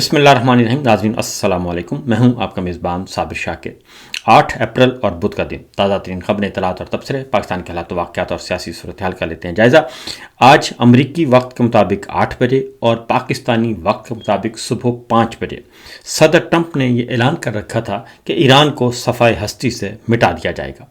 بسم اللہ الرحمن الرحیم. ناظرین السلام علیکم. میں ہوں آپ کا میزبان صابر شاکر. 8 اپریل اور بدھ کا دن. تازہ ترین خبریں، اطلاعات اور تبصرے پاکستان کے حالات و واقعات اور سیاسی صورتحال کا لیتے ہیں جائزہ. آج امریکی وقت کے مطابق 8 بجے اور پاکستانی وقت کے مطابق صبح 5 بجے صدر ٹرمپ نے یہ اعلان کر رکھا تھا کہ ایران کو صفحہ ہستی سے مٹا دیا جائے گا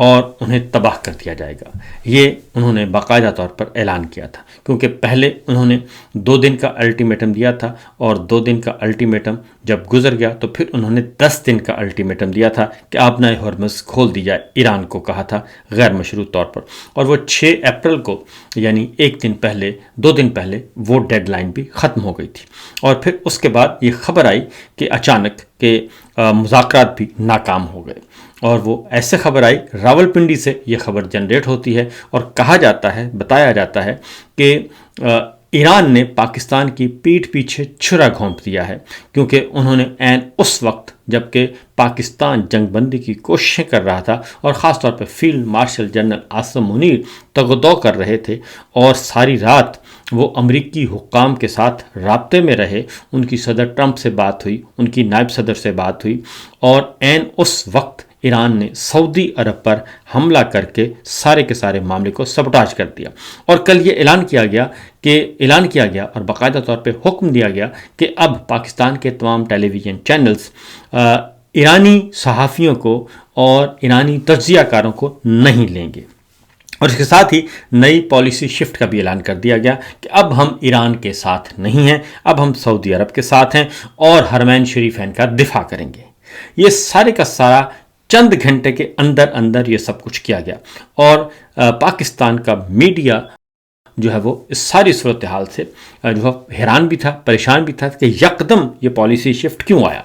اور انہیں تباہ کر دیا جائے گا. یہ انہوں نے باقاعدہ طور پر اعلان کیا تھا، کیونکہ پہلے انہوں نے 2 دن کا الٹیمیٹم دیا تھا، اور 2 دن کا الٹیمیٹم جب گزر گیا تو پھر انہوں نے 10 دن کا الٹیمیٹم دیا تھا کہ آبنہ ہرمز کھول دی جائے. ایران کو کہا تھا غیر مشروط طور پر، اور وہ 6 اپریل کو یعنی 1 دن پہلے 2 دن پہلے وہ ڈیڈ لائن بھی ختم ہو گئی تھی. اور پھر اس کے بعد یہ خبر آئی کہ اچانک کہ مذاکرات بھی ناکام ہو گئے، اور وہ ایسے خبر آئی راولپنڈی سے یہ خبر جنریٹ ہوتی ہے، اور کہا جاتا ہے، بتایا جاتا ہے کہ ایران نے پاکستان کی پیٹھ پیچھے چھرا گھونپ دیا ہے، کیونکہ انہوں نے عین اس وقت جب کہ پاکستان جنگ بندی کی کوششیں کر رہا تھا اور خاص طور پہ field marshal general Asim Munir تگدو کر رہے تھے، اور ساری رات وہ امریکی حکام کے ساتھ رابطے میں رہے. ان کی صدر ٹرمپ سے بات ہوئی، ان کی نائب صدر سے بات ہوئی، اور عین اس وقت ایران نے سعودی عرب پر حملہ کر کے سارے کے سارے معاملے کو سبٹاج کر دیا. اور کل یہ اعلان کیا گیا اور باقاعدہ طور پہ حکم دیا گیا کہ اب پاکستان کے تمام ٹیلی ویژن چینلز ایرانی صحافیوں کو اور ایرانی تجزیہ کاروں کو نہیں لیں گے. اور اس کے ساتھ ہی نئی پالیسی شفٹ کا بھی اعلان کر دیا گیا کہ اب ہم ایران کے ساتھ نہیں ہیں، اب ہم سعودی عرب کے ساتھ ہیں اور حرمین شریفین کا دفاع کریں گے. یہ سارے کا سارا چند گھنٹے کے اندر یہ سب کچھ کیا گیا، اور پاکستان کا میڈیا جو ہے وہ اس ساری صورتحال سے جو ہے حیران بھی تھا، پریشان بھی تھا کہ یکدم یہ پالیسی شفٹ کیوں آیا.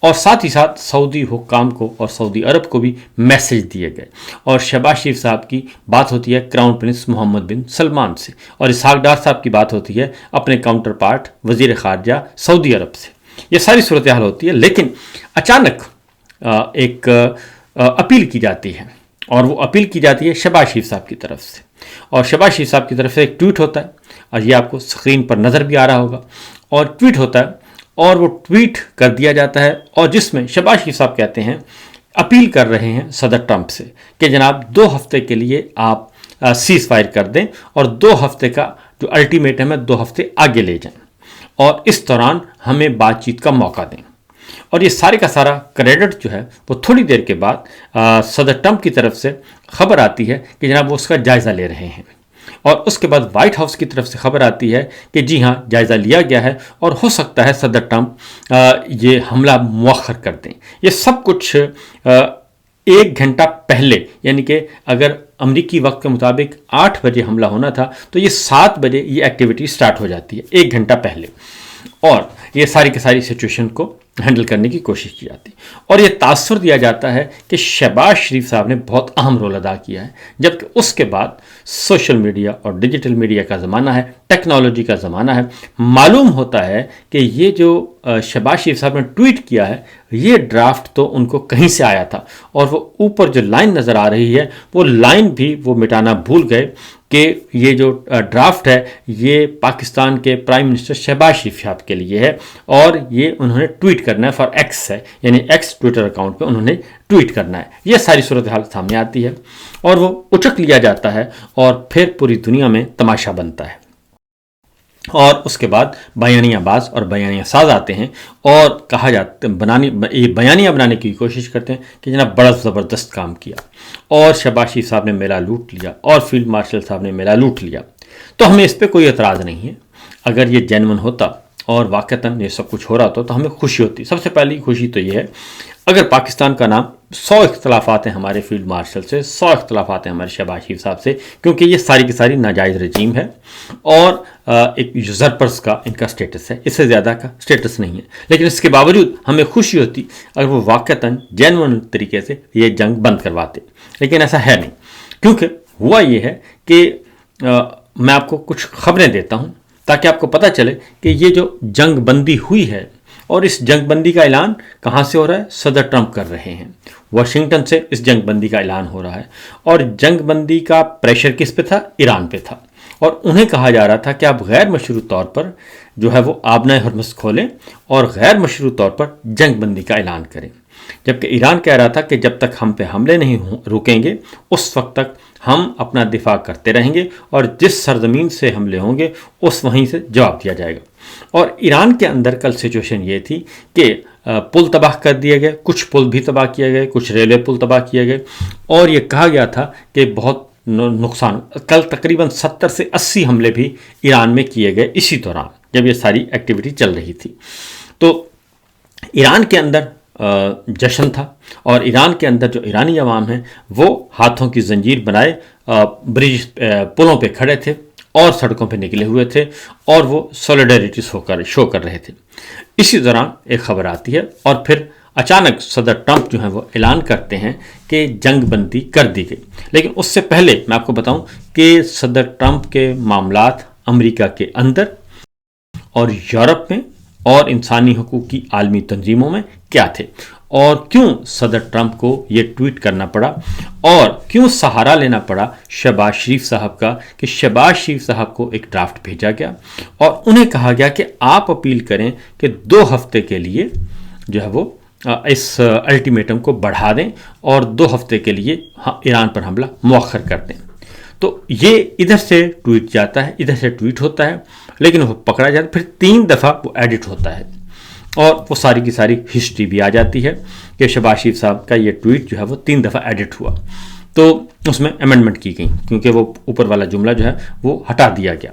اور ساتھ ہی ساتھ سعودی حکام کو اور سعودی عرب کو بھی میسج دیے گئے. اور شہباز شریف صاحب کی بات ہوتی ہے کراؤن پرنس محمد بن سلمان سے، اور اسحاق ڈار صاحب کی بات ہوتی ہے اپنے کاؤنٹر پارٹ وزیر خارجہ سعودی عرب سے. یہ ساری صورتحال ہوتی ہے، لیکن اچانک ایک اپیل کی جاتی ہے، اور وہ اپیل کی جاتی ہے شہباز شریف صاحب کی طرف سے. اور شہباز شریف صاحب کی طرف سے ایک ٹویٹ ہوتا ہے، اور یہ آپ کو اسکرین پر نظر بھی آ رہا ہوگا. اور ٹویٹ ہوتا ہے، اور وہ ٹویٹ کر دیا جاتا ہے، اور جس میں شہباز شریف صاحب کہتے ہیں، اپیل کر رہے ہیں صدر ٹرمپ سے کہ جناب 2 ہفتے کے لیے آپ سیز فائر کر دیں، اور 2 ہفتے کا جو الٹیمیٹم ہے 2 ہفتے آگے لے جائیں، اور اس دوران ہمیں بات چیت کا موقع دیں. اور یہ سارے کا سارا کریڈٹ جو ہے وہ تھوڑی دیر کے بعد صدر ٹرمپ کی طرف سے خبر آتی ہے کہ جناب وہ اس کا جائزہ لے رہے ہیں. اور اس کے بعد وائٹ ہاؤس کی طرف سے خبر آتی ہے کہ جی ہاں جائزہ لیا گیا ہے، اور ہو سکتا ہے صدر ٹرمپ یہ حملہ مؤخر کر دیں. یہ سب کچھ 1 گھنٹہ پہلے، یعنی کہ اگر امریکی وقت کے مطابق 8 بجے حملہ ہونا تھا تو یہ 7 بجے یہ ایکٹیویٹی سٹارٹ ہو جاتی ہے، 1 گھنٹہ پہلے. اور یہ ساری کی ساری سچویشن کو ہینڈل کرنے کی کوشش کی جاتی، اور یہ تاثر دیا جاتا ہے کہ شہباز شریف صاحب نے بہت اہم رول ادا کیا ہے. جبکہ اس کے بعد سوشل میڈیا اور ڈیجیٹل میڈیا کا زمانہ ہے، ٹیکنالوجی کا زمانہ ہے. معلوم ہوتا ہے کہ یہ جو شہباز شریف صاحب نے ٹویٹ کیا ہے، یہ ڈرافٹ تو ان کو کہیں سے آیا تھا، اور وہ اوپر جو لائن نظر آ رہی ہے وہ لائن بھی وہ مٹانا بھول گئے کہ یہ جو ڈرافٹ ہے یہ پاکستان کے پرائم منسٹر شہباز شریف صاحب کے لیے ہے، اور یہ انہوں نے ٹویٹ کرنا ہے فار ایکس ہے، یعنی ایکس ٹویٹر اکاؤنٹ پہ انہوں نے ٹویٹ کرنا ہے. یہ ساری صورتحال سامنے آتی ہے، اور وہ اچک لیا جاتا ہے، اور پھر پوری دنیا میں تماشا بنتا ہے. اور اس کے بعد بیانیہ باز اور بیانیہ ساز آتے ہیں، اور کہا جاتا یہ بیانیہ بنانے کی کوشش کرتے ہیں کہ جناب بڑا زبردست کام کیا، اور شہباز شریف صاحب نے میلہ لوٹ لیا، اور فیلڈ مارشل صاحب نے میلہ لوٹ لیا. تو ہمیں اس پہ کوئی اعتراض نہیں ہے. اگر یہ جینون ہوتا اور واقعتاً یہ سب کچھ ہو رہا تو ہمیں خوشی ہوتی. سب سے پہلی خوشی تو یہ ہے، اگر پاکستان کا نام 100 اختلافات ہیں ہمارے فیلڈ مارشل سے، 100 اختلافات ہیں ہمارے شہباز شریف صاحب سے، کیونکہ یہ ساری کی ساری ناجائز رجیم ہے، اور ایک یوزرپرس کا ان کا سٹیٹس ہے، اس سے زیادہ کا سٹیٹس نہیں ہے. لیکن اس کے باوجود ہمیں خوشی ہوتی اگر وہ واقعتاً جینون طریقے سے یہ جنگ بند کرواتے. لیکن ایسا ہے نہیں، کیونکہ ہوا یہ ہے کہ میں آپ کو کچھ خبریں دیتا ہوں تاکہ آپ کو پتہ چلے کہ یہ جو جنگ بندی ہوئی ہے، اور اس جنگ بندی کا اعلان کہاں سے ہو رہا ہے؟ صدر ٹرمپ کر رہے ہیں. واشنگٹن سے اس جنگ بندی کا اعلان ہو رہا ہے، اور جنگ بندی کا پریشر کس پہ تھا؟ ایران پہ تھا. اور انہیں کہا جا رہا تھا کہ آپ غیر مشروط طور پر جو ہے وہ آبنائے ہرمز کھولیں اور غیر مشروط طور پر جنگ بندی کا اعلان کریں، جبکہ ایران کہہ رہا تھا کہ جب تک ہم پہ حملے نہیں رکیں گے اس وقت تک ہم اپنا دفاع کرتے رہیں گے اور جس سرزمین سے حملے ہوں گے اس وہیں سے جواب دیا جائے گا۔ اور ایران کے اندر کل سچویشن یہ تھی کہ پل تباہ کر دیے گئے، کچھ پل بھی تباہ کیے گئے، کچھ ریلوے پل تباہ کیے گئے، اور یہ کہا گیا تھا کہ بہت نقصان، کل تقریباً 70 سے 80 حملے بھی ایران میں کیے گئے اسی دوران جب یہ ساری ایکٹیویٹی چل رہی تھی۔ تو ایران کے اندر جشن تھا، اور ایران کے اندر جو ایرانی عوام ہیں وہ ہاتھوں کی زنجیر بنائے برج پلوں پہ کھڑے تھے اور سڑکوں پہ نکلے ہوئے تھے، اور وہ سولیڈیریٹی شو کر رہے تھے۔ اسی دوران ایک خبر آتی ہے اور پھر اچانک صدر ٹرمپ جو ہیں وہ اعلان کرتے ہیں کہ جنگ بندی کر دی گئی۔ لیکن اس سے پہلے میں آپ کو بتاؤں کہ صدر ٹرمپ کے معاملات امریکہ کے اندر اور یورپ میں اور انسانی حقوق کی عالمی تنظیموں میں کیا تھے، اور کیوں صدر ٹرمپ کو یہ ٹویٹ کرنا پڑا، اور کیوں سہارا لینا پڑا شہباز شریف صاحب کا کہ شہباز شریف صاحب کو ایک ڈرافٹ بھیجا گیا اور انہیں کہا گیا کہ آپ اپیل کریں کہ 2 ہفتے کے لیے جو ہے وہ اس الٹیمیٹم کو بڑھا دیں اور 2 ہفتے کے لیے ایران پر حملہ مؤخر کر دیں۔ تو یہ ادھر سے ٹویٹ جاتا ہے، ادھر سے ٹویٹ ہوتا ہے، لیکن وہ پکڑا جاتا ہے، پھر 3 دفعہ وہ ایڈٹ ہوتا ہے، اور وہ ساری کی ساری ہسٹری بھی آ جاتی ہے کہ شہباز شریف صاحب کا یہ ٹویٹ جو ہے وہ 3 دفعہ ایڈٹ ہوا، تو اس میں امینڈمنٹ کی گئی کیونکہ وہ اوپر والا جملہ جو ہے وہ ہٹا دیا گیا۔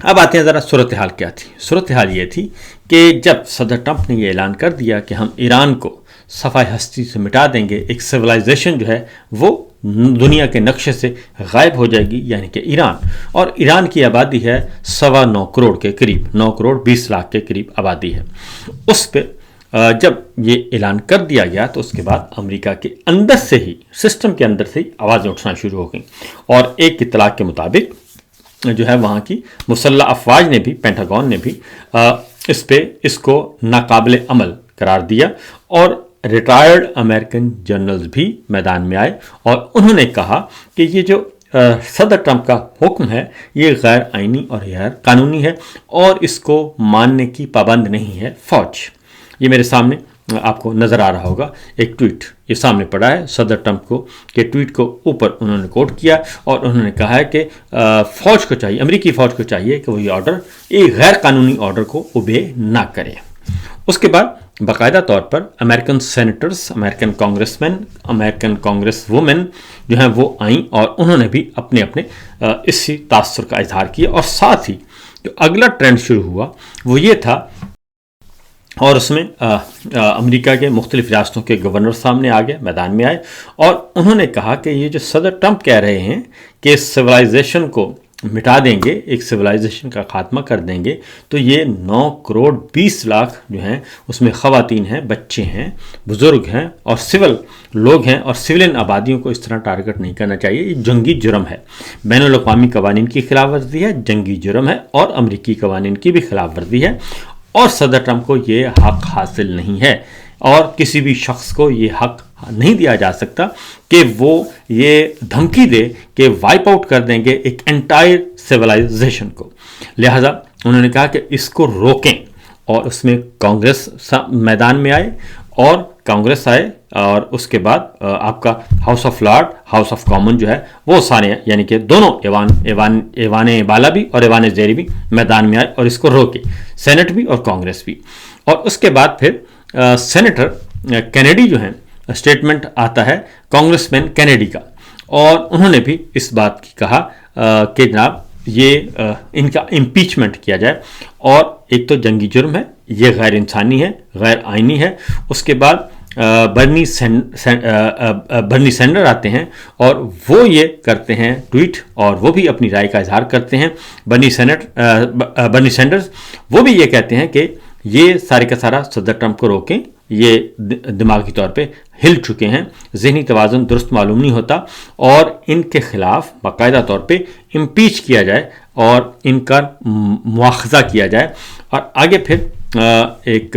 اب آتے ہیں ذرا صورتحال کیا تھی۔ صورتحال یہ تھی کہ جب صدر ٹرمپ نے یہ اعلان کر دیا کہ ہم ایران کو صفحہ ہستی سے مٹا دیں گے، ایک سویلائزیشن جو ہے وہ دنیا کے نقشے سے غائب ہو جائے گی، یعنی کہ ایران، اور ایران کی آبادی ہے 9.25 کروڑ کے قریب، 9 کروڑ 20 لاکھ کے قریب آبادی ہے۔ اس پہ جب یہ اعلان کر دیا گیا تو اس کے بعد امریکہ کے اندر سے ہی، سسٹم کے اندر سے ہی آوازیں اٹھنا شروع ہو گئیں، اور ایک اطلاع کے مطابق جو ہے وہاں کی مسلح افواج نے بھی، پینٹاگون نے بھی اس کو ناقابل عمل قرار دیا، اور ریٹائرڈ امریکن جنرلز بھی میدان میں آئے اور انہوں نے کہا کہ یہ جو صدر ٹرمپ کا حکم ہے یہ غیر آئینی اور غیر قانونی ہے، اور اس کو ماننے کی پابند نہیں ہے فوج۔ یہ میرے سامنے آپ کو نظر آ رہا ہوگا، ایک ٹویٹ یہ سامنے پڑا ہے صدر ٹرمپ کو کہ ٹویٹ کو اوپر انہوں نے کوٹ کیا، اور انہوں نے کہا ہے کہ فوج کو چاہیے، امریکی فوج کو چاہیے کہ وہ یہ آرڈر، یہ غیر قانونی آرڈر کو اوبے نہ کرے۔ اس کے بعد باقاعدہ طور پر امریکن سینیٹرز، امریکن کانگریس مین، امریکن کانگریس وومن جو ہیں وہ آئیں، اور انہوں نے بھی اپنے اسی تاثر کا اظہار کیا، اور ساتھ ہی جو اگلا ٹرینڈ شروع ہوا وہ یہ تھا، اور اس میں امریکہ کے مختلف ریاستوں کے گورنر سامنے آ گئے، میدان میں آئے، اور انہوں نے کہا کہ یہ جو صدر ٹرمپ کہہ رہے ہیں کہ سویلائزیشن کو مٹا دیں گے، ایک سویلائزیشن کا خاتمہ کر دیں گے، تو یہ 9 کروڑ 20 لاکھ جو ہیں اس میں خواتین ہیں، بچے ہیں، بزرگ ہیں اور سول لوگ ہیں، اور سولین آبادیوں کو اس طرح ٹارگٹ نہیں کرنا چاہیے۔ یہ جنگی جرم ہے، بین الاقوامی قوانین کی خلاف ورزی ہے، جنگی جرم ہے، اور امریکی قوانین کی بھی خلاف ورزی ہے، اور صدر ٹرمپ کو یہ حق حاصل نہیں ہے، اور کسی بھی شخص کو یہ حق نہیں دیا جا سکتا کہ وہ یہ دھمکی دے کہ وائپ آؤٹ کر دیں گے ایک انٹائر سیولائزیشن کو۔ لہٰذا انہوں نے کہا کہ اس کو روکیں، اور اس میں کانگریس میدان میں آئے، اور کانگریس آئے، اور اس کے بعد آپ کا house of lord, house of common جو ہے وہ سارے، یعنی کہ دونوں ایوان بالا بھی اور ایوان زیری بھی میدان میں آئے اور اس کو روکے، سینٹ بھی اور کانگریس بھی۔ اور اس کے بعد پھر سینیٹر کینیڈی جو ہیں، اسٹیٹمنٹ آتا ہے کانگریس مین کینیڈی کا، اور انہوں نے بھی اس بات کی کہا کہ جناب یہ ان کا امپیچمنٹ کیا جائے، اور ایک تو جنگی جرم ہے، یہ غیر انسانی ہے، غیر آئینی ہے۔ اس کے بعد برنی سینڈر آتے ہیں اور وہ یہ کرتے ہیں ٹویٹ، اور وہ بھی اپنی رائے کا اظہار کرتے ہیں۔ برنی سینڈرز وہ بھی یہ کہتے ہیں کہ یہ سارے کا سارا صدر ٹرمپ کو روکیں، یہ دماغی طور پہ ہل چکے ہیں، ذہنی توازن درست معلوم نہیں ہوتا، اور ان کے خلاف باقاعدہ طور پہ امپیچ کیا جائے اور ان کا مواخذہ کیا جائے۔ اور آگے پھر ایک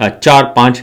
4, 5,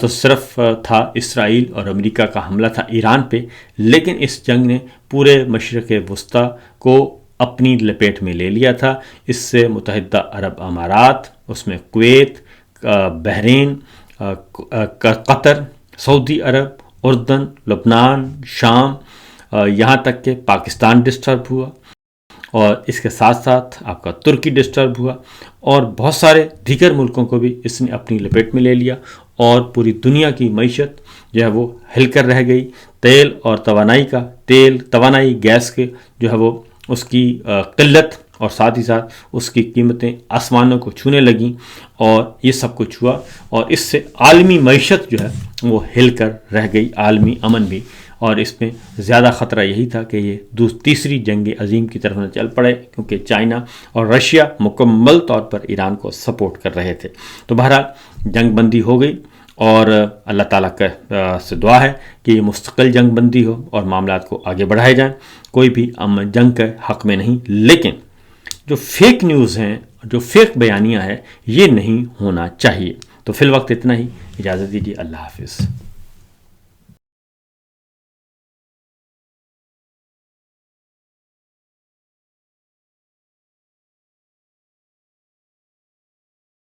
تو صرف تھا اسرائیل اور امریکہ کا حملہ تھا ایران پہ، لیکن اس جنگ نے پورے مشرق وسطی کو اپنی لپیٹ میں لے لیا تھا۔ اس سے متحدہ عرب امارات، اس میں کویت، بحرین، قطر، سعودی عرب، اردن، لبنان، شام، یہاں تک کہ پاکستان ڈسٹرب ہوا، اور اس کے ساتھ ساتھ آپ کا ترکی ڈسٹرب ہوا، اور بہت سارے دیگر ملکوں کو بھی اس نے اپنی لپیٹ میں لے لیا، اور پوری دنیا کی معیشت جو ہے وہ ہل کر رہ گئی۔ تیل اور توانائی گیس کے جو ہے وہ اس کی قلت، اور ساتھ ہی ساتھ اس کی قیمتیں آسمانوں کو چھونے لگیں، اور یہ سب کچھ ہوا، اور اس سے عالمی معیشت جو ہے وہ ہل کر رہ گئی، عالمی امن بھی۔ اور اس میں زیادہ خطرہ یہی تھا کہ یہ تیسری جنگ عظیم کی طرف نہ چل پڑے، کیونکہ چائنا اور رشیا مکمل طور پر ایران کو سپورٹ کر رہے تھے۔ تو بہرحال جنگ بندی ہو گئی، اور اللہ تعالیٰ سے دعا ہے کہ یہ مستقل جنگ بندی ہو اور معاملات کو آگے بڑھائے جائیں، کوئی بھی جنگ کے حق میں نہیں، لیکن جو فیک نیوز ہیں، جو فیک بیانیاں ہیں، یہ نہیں ہونا چاہیے۔ تو فی الوقت اتنا ہی، اجازت دیجیے، اللہ حافظ۔